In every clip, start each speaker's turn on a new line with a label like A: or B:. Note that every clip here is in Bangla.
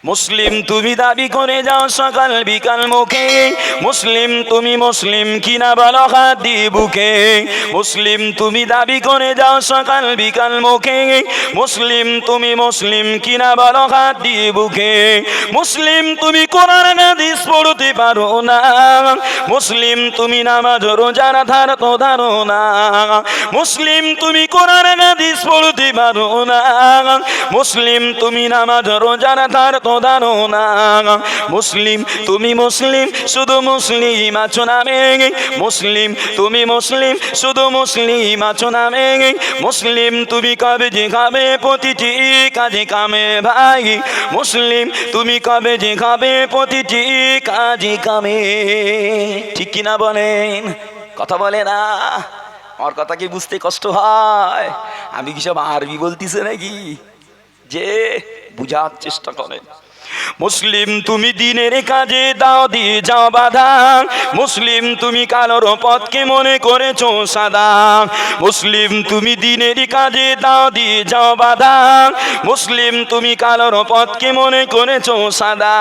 A: মুসলিম তুমি দাবি করে যাও সকাল বিকাল মুখে, মুসলিম তুমি মুসলিম কিনা বলো হাত দিয়ে বুকে। মুসলিম তুমি দাবি করে যাও সকাল বিকাল মুখে, মুসলিম তুমি মুসলিম কিনা বলো হাত দিয়ে বুকে। মুসলিম তুমি কোরআন হাদিস পড়তে পারো না, মুসলিম তুমি নামাজ রোজা ধার তো ধারো না। মুসলিম তুমি কোরআন হাদিস পড়তে পারো না, মুসলিম তুমি নামাজ রোজা ধার তো ধারো না। মুসলিম তুমি মুসলিম শুধু মুসলিম আছো নামে, মুসলিম তুমি মুসলিম শুধু মুসলিম আছো নামে। মুসলিম তুমি কবে যে খাবে প্রতিটি কাজে কামে ভাই, মুসলিম তুমি কবে যে খাবে প্রতিটি কাজে কামে। ঠিক কিনা বলেন? কথা বলে না? আমার কথা কি বুঝতে কষ্ট হয়? আমি কি সব আরবি বলতেছে নাকি? যে বুঝার চেষ্টা করেন। মুসলিম তুমি দিনের কাজে দাও দিয়ে যাও বাধা, মুসলিম তুমি কালোর পথকে মনে করেছো সাদা। মুসলিম তুমি দিনের কাজে দাও দিয়ে যাও বাধা, মুসলিম তুমি কালোর পথকে মনে করেছো সাদা।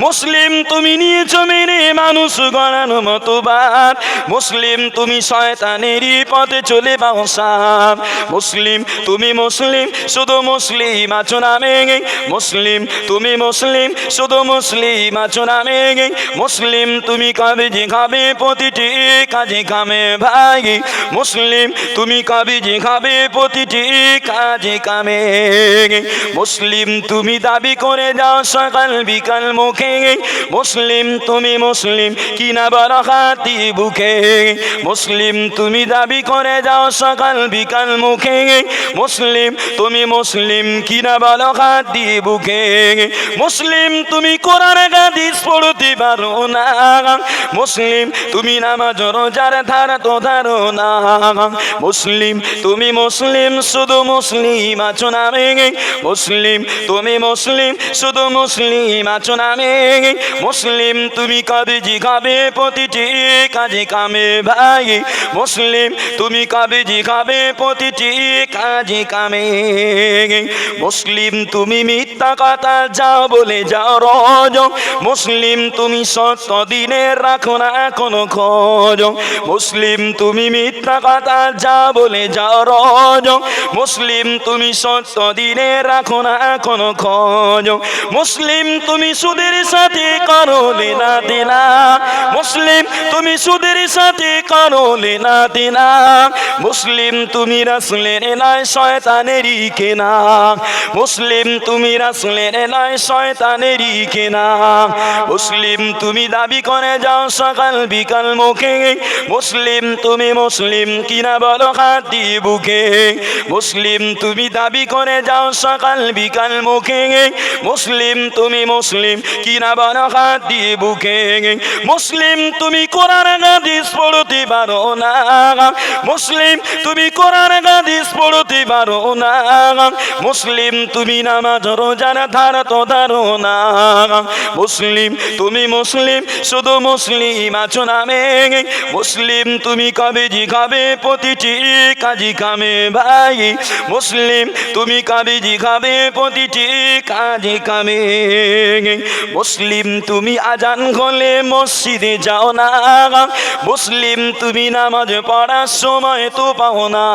A: মুসলিম তুমি নিয়েছো মেরে মানুষ গড়ানো মতবাদ, মুসলিম তুমি শয়তানেরই পথে চলে বাউসার। মুসলিম তুমি মুসলিম শুধু মুসলিম আছো নামে, মুসলিম তুমি মুসলিম শুধু মুসলিম আছো নামে। মুসলিম তুমি কবে যে খাবে প্রতিটি কাজে কামে ভাই, মুসলিম তুমি কবে যে খাবে প্রতিটি কাজে কামে। মুসলিম তুমি দাবি করে যাও সকাল বিকাল মুখে, মুসলিম তুমি মুসলিম কিনা বড় হাতি বুকে। মুসলিম তুমি দাবি করে যাও সকাল বিকাল মুখে, মুসলিম তুমি মুসলিম কিনা বড় হাতি বুকে। মুসলিম তুমি কোরআন হাদিস পড়তে পারো না, মুসলিম তুমি নামাজ রোজার ধার তো ধারো না। মুসলিম তুমি মুসলিম শুধু মুসলিম আছো নামে, মুসলিম তুমি মুসলিম শুধু মুসলিম আছো নামে। মুসলিম তুমি কবে জি খাবে প্রতিটি কাজে কামে ভাই, মুসলিম তুমি কবে জি খাবে প্রতিটি কাজে কামে। মুসলিম তুমি মিথ্যা কথা যাও বলে যাও রোজ, মুসলিম তুমি সত্য দিনের রাখো না কোনো খোঁজ। মুসলিম তুমি মিথ্যা কথা যাও বলে যাও রোজ, মুসলিম তুমি সত্য দিনের রাখো না কোনো খোঁজ। মুসলিম তুমি সুদের সাথে করো লেনা দেনা, মুসলিম তুমি সুদের সাথে করো লেনা দেনা। মুসলিম তুমি রাসূলের নয় শয়তানেরই কেনা, মুসলিম তুমি রাসূলের নয় শয়তানেরই কেনা। মুসলিম তুমি দাবি করে যাও সকাল বিকাল মুখে, মুসলিম তুমি মুসলিম কিনা বলো হাত দিয়ে বুকে। মুসলিম তুমি দাবি করে যাও সকাল বিকাল মুখে, মুসলিম তুমি মুসলিম কিনা বলো হাত দিয়ে বুকে। মুসলিম তুমি কোরআন হাদিস পড়তে পারো না, মুসলিম তুমি কোরআন হাদিস পড়তে পারো না। মুসলিম তুমি নামাজ রোজার ধার তো ধারো না। মুসলিম তুমি মুসলিম শুধু মুসলিম আছো নামে, মুসলিম তুমি কবে জি খাবে প্রতিটি কাজে কামে ভাই, মুসলিম তুমি কবে জি খাবে প্রতিটি কাজে কামে। মুসলিম তুমি আজান হলে মসজিদে যাও না, মুসলিম তুমি নামাজ পড়ার সময় তো পাও না।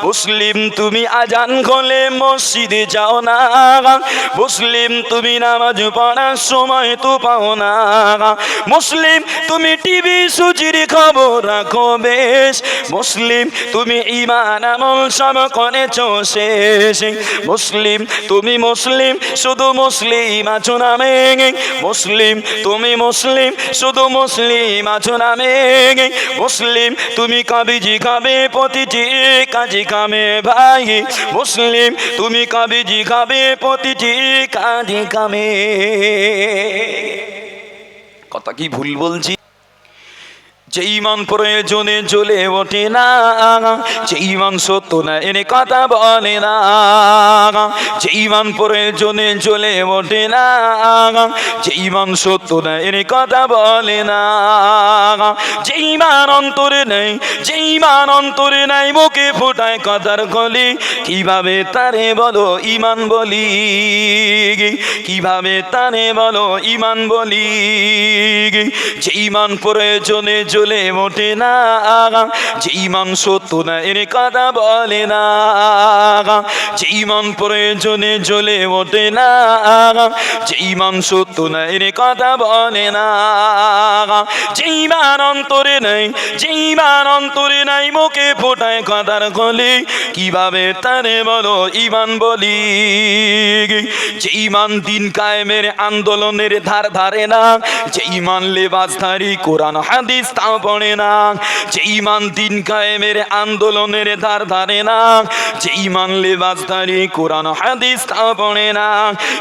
A: মুসলিম তুমি আজান হলে মসজিদে যাও না, মুসলিম তুমি নামাজ পড়ার সময় তো পাও না। মুসলিম তুমি টিভি সুচির খবর রাখো বেশ, মুসলিম তুমি ঈমান আমল সব করেছো শেষ। মুসলিম তুমি মুসলিম শুধু মুসলিম আছো নামে, মুসলিম তুমি মুসলিম শুধু মুসলিম আছো নামে। মুসলিম তুমি কবে জি খাবে প্রতিটি কাজে কামে ভাই, মুসলিম তুমি কবে জি খাবে প্রতিটি কাজে কামে। কথা কি ভুল বলছি? যে ঈমান প্রয়োজনে জ্বলে ওঠে না, যে ঈমান সত্য না এনে কথা বলে না, যে ঈমান প্রয়োজনে জ্বলে ওঠে না, যে ঈমান সত্য না এনে কথা বলে না। যে ঈমান অন্তরে নেই, যে ঈমান অন্তরে নাই মুখে ফোটায় কথার কলি কিভাবে তারে বলো ইমান বলি কিভাবে তারে বলো ইমান বলি যে ইমান প্রয়োজনে জ্বলে ওঠে না যে ইমান সত্য না এর কথা বলে না যে ইমান প্রয়োজনে জ্বলে ওঠে না যে ইমান সত্য না এর কথা বলে না যে ইমান অন্তরে নাই যে ইমান অন্তরে নাই মুখে ফোটায় কথার কলি কিভাবে তারে বলো ইমান বলি যে ইমান দিন কায়েমের আন্দোলনের ধার ধারে না যে ইমান লেবাসধারী কোরআন হাদিস তা পড়ে না যে ইমান দিন কায়েমের আন্দোলনের ধার ধারে না যে ইমান লেবাসধারী কোরআন হাদিস তা পড়ে না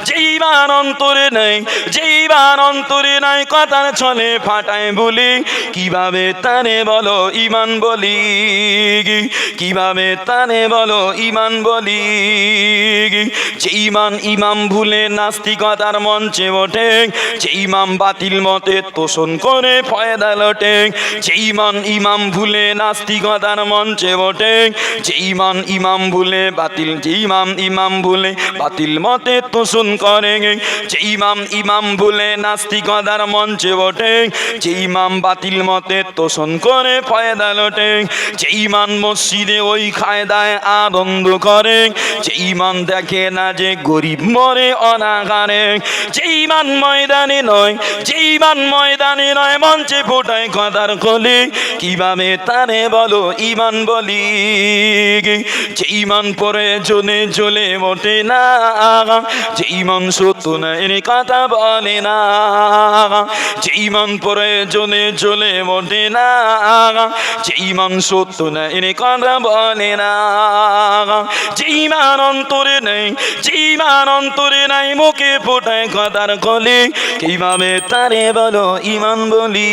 A: যে ইমান অন্তরে নাই যে ইমান অন্তরে নাই কথার ছলে ফাটায় বলি কিভাবে তারে বলো ইমান বলি কিভাবে তারে বলো ইমান বলি যে ইমান ইমাম ভুলে নাস্তিকতার মঞ্চে ওঠে যে ইমাম বাতিল মতে তোষণ করে ফয়দা লোটে যে ইমান ইমাম ভুলে নাস্তিকতার মঞ্চে ওঠে যে ইমান ইমাম ভুলে বাতিল যে ইমাম ভুলে বাতিল মতে তোষণ করে যে ইমাম ভুলে নাস্তিকতার মঞ্চে ওঠে যে ইমাম বাতিল মতে তোষণ করে ফয়দা লোটে যে ইমান মসজিদে ওই কায়দায় আনন্দ করে যে ইমান দেখে না যে গরিব মরে অনাগারে যে ইমান ময়দানে নয় যে ইমান ময়দানে নয় মঞ্চে ফোটায় কথার কলি কিভাবে তারে বলো ইমান বলি যে ইমান প্রয়োজনে জ্বলে ওঠে না যে ইমান সত্য না এর কথা বলে না যে ইমান প্রয়োজনে জ্বলে ওঠে না যে ইমান সত্য না এর কথা বলে না যে ইমান অন্তরে নেই যে ইমান অন্তরে নাই মুখে ফোটায় কথার কলি কিভাবে তারে বলো ইমান বলি।